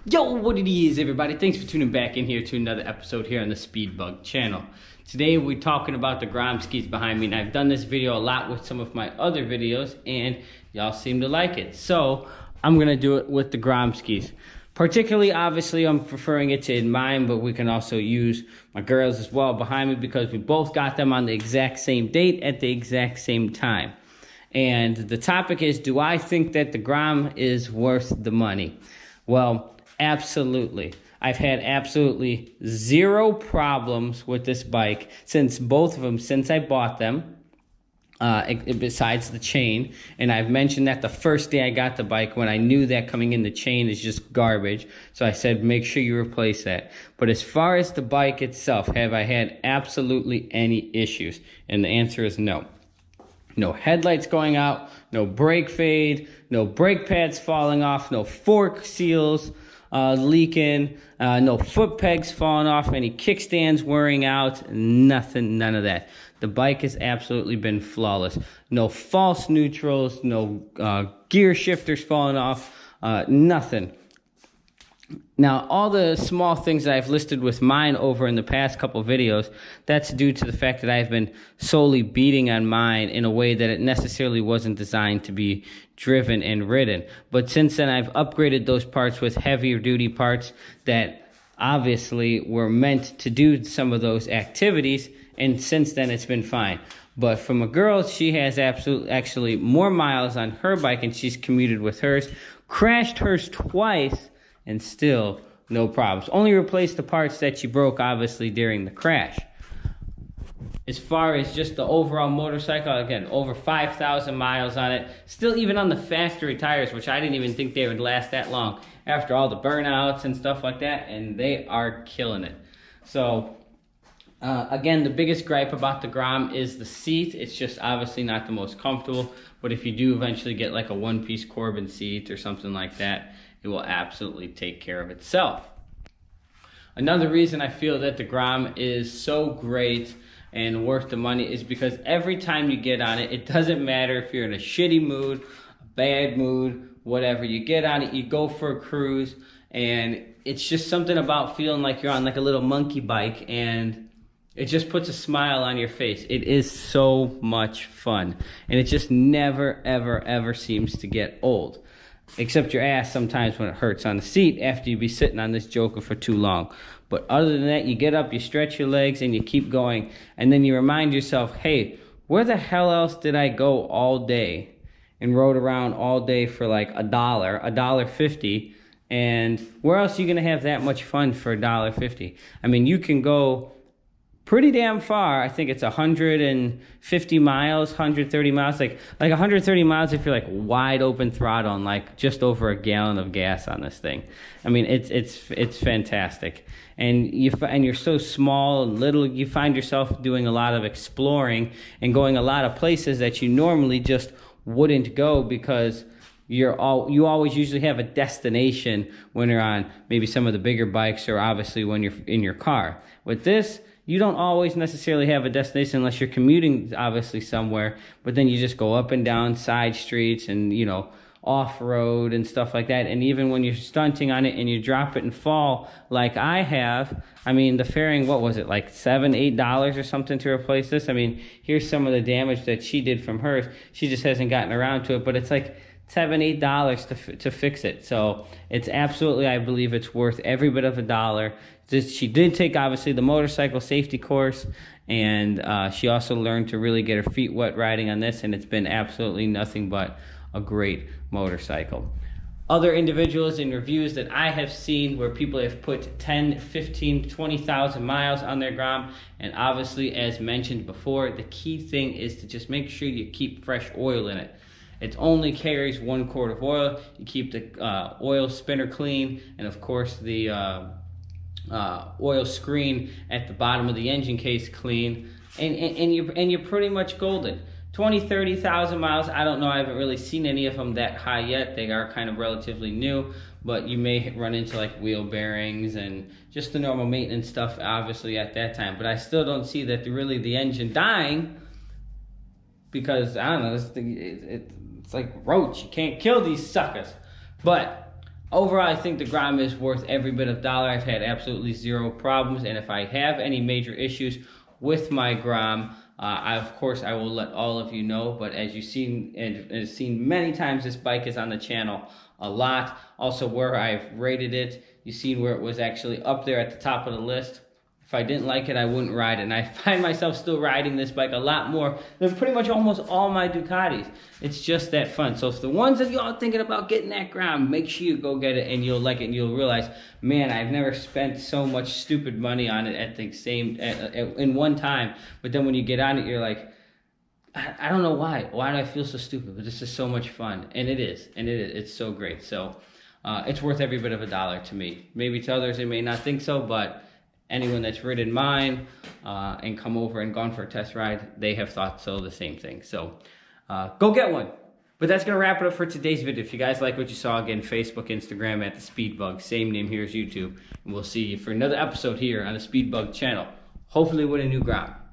Yo, what it is, everybody? Thanks for tuning back in here to another episode here on the Speedbug channel. Today we're talking about the GROM skis behind me, and I've done this video a lot with some of my other videos, and y'all seem to like it. So I'm gonna do it with the GROM skis. Particularly, obviously, I'm preferring it to mine, but we can also use my girls as well behind me because we both got them on the exact same date at the exact same time. And the topic is, do I think that the GROM is worth the money? Well, absolutely. I've had absolutely zero problems with this bike since I bought them, besides the chain. And I've mentioned that the first day I got the bike when I knew that coming in the chain is just garbage. So I said, make sure you replace that. But as far as the bike itself, have I had absolutely any issues? And the answer is no. No headlights going out, no brake fade, no brake pads falling off, no fork seals leaking, no foot pegs falling off, any kickstands wearing out, nothing, none of that. The bike has absolutely been flawless. No false neutrals, no gear shifters falling off, nothing. Now, all the small things that I've listed with mine over in the past couple videos, that's due to the fact that I've been solely beating on mine in a way that it necessarily wasn't designed to be driven and ridden. But since then, I've upgraded those parts with heavier duty parts that obviously were meant to do some of those activities, and since then, it's been fine. But from a girl, she has actually more miles on her bike, and she's commuted with hers, crashed hers twice, and still no problems. Only replaced the parts that she broke, obviously, during the crash. As far as just the overall motorcycle, again, over 5,000 miles on it. Still even on the factory tires, which I didn't even think they would last that long after all the burnouts and stuff like that, and they are killing it. So, again, the biggest gripe about the GROM is the seat. It's just obviously not the most comfortable, but if you do eventually get like a one-piece Corbin seat or something like that, it will absolutely take care of itself. Another reason I feel that the GROM is so great and worth the money is because every time you get on it, it doesn't matter if you're in a shitty mood, a bad mood, whatever, you get on it, you go for a cruise, and it's just something about feeling like you're on like a little monkey bike, and it just puts a smile on your face. It is so much fun, and it just never, ever, ever seems to get old. Except your ass sometimes when it hurts on the seat after you be sitting on this joker for too long. But other than that, you get up, you stretch your legs, and you keep going. And then you remind yourself, hey, where the hell else did I go all day and rode around all day for like $1.50? And where else are you going to have that much fun for $1.50? I mean, you can go pretty damn far. I think it's 150 miles, 130 miles, like 130 miles if you're like wide open throttle and like just over a gallon of gas on this thing. I mean, it's fantastic. And you're so small and little, you find yourself doing a lot of exploring and going a lot of places that you normally just wouldn't go because you always usually have a destination when you're on maybe some of the bigger bikes or obviously when you're in your car. With this, you don't always necessarily have a destination unless you're commuting, obviously, somewhere. But then you just go up and down side streets and, you know, off-road and stuff like that. And even when you're stunting on it and you drop it and fall like I have, I mean, the fairing, what was it, like $7, $8 or something to replace this? I mean, here's some of the damage that she did from hers. She just hasn't gotten around to it, but it's like $7, $8 to fix it. So it's absolutely, I believe it's worth every bit of a dollar. She did take, obviously, the motorcycle safety course, and she also learned to really get her feet wet riding on this, and it's been absolutely nothing but a great motorcycle. Other individuals in reviews that I have seen where people have put 10, 15, 20,000 miles on their GROM, and obviously, as mentioned before, the key thing is to just make sure you keep fresh oil in it. It only carries 1 quart of oil. You keep the oil spinner clean, and of course the oil screen at the bottom of the engine case clean, and you're pretty much golden. 20, 30,000 miles, I don't know, I haven't really seen any of them that high yet. They are kind of relatively new, but you may run into like wheel bearings and just the normal maintenance stuff obviously at that time. But I still don't see that the engine dying, because I don't know, it's like roach, you can't kill these suckers. But overall, I think the Grom is worth every bit of dollar. I've had absolutely zero problems, and if I have any major issues with my Grom, of course I will let all of you know. But as you've seen and seen many times, this bike is on the channel a lot. Also, where I've rated it, you've seen where it was actually up there at the top of the list. If I didn't like it, I wouldn't ride it. And I find myself still riding this bike a lot more than pretty much almost all my Ducatis. It's just that fun. So if the ones of y'all thinking about getting that Grom, make sure you go get it and you'll like it and you'll realize, man, I've never spent so much stupid money on it at the same, in one time. But then when you get on it, you're like, I don't know why. Why do I feel so stupid? But this is so much fun. And it is. And it is. It's so great. So it's worth every bit of a dollar to me. Maybe to others, they may not think so, but anyone that's ridden mine and come over and gone for a test ride, they have thought so, the same thing. So go get one. But that's going to wrap it up for today's video. If you guys like what you saw, again, Facebook, Instagram at The Speedbug. Same name here as YouTube. And we'll see you for another episode here on The Speedbug channel. Hopefully with a new Grom.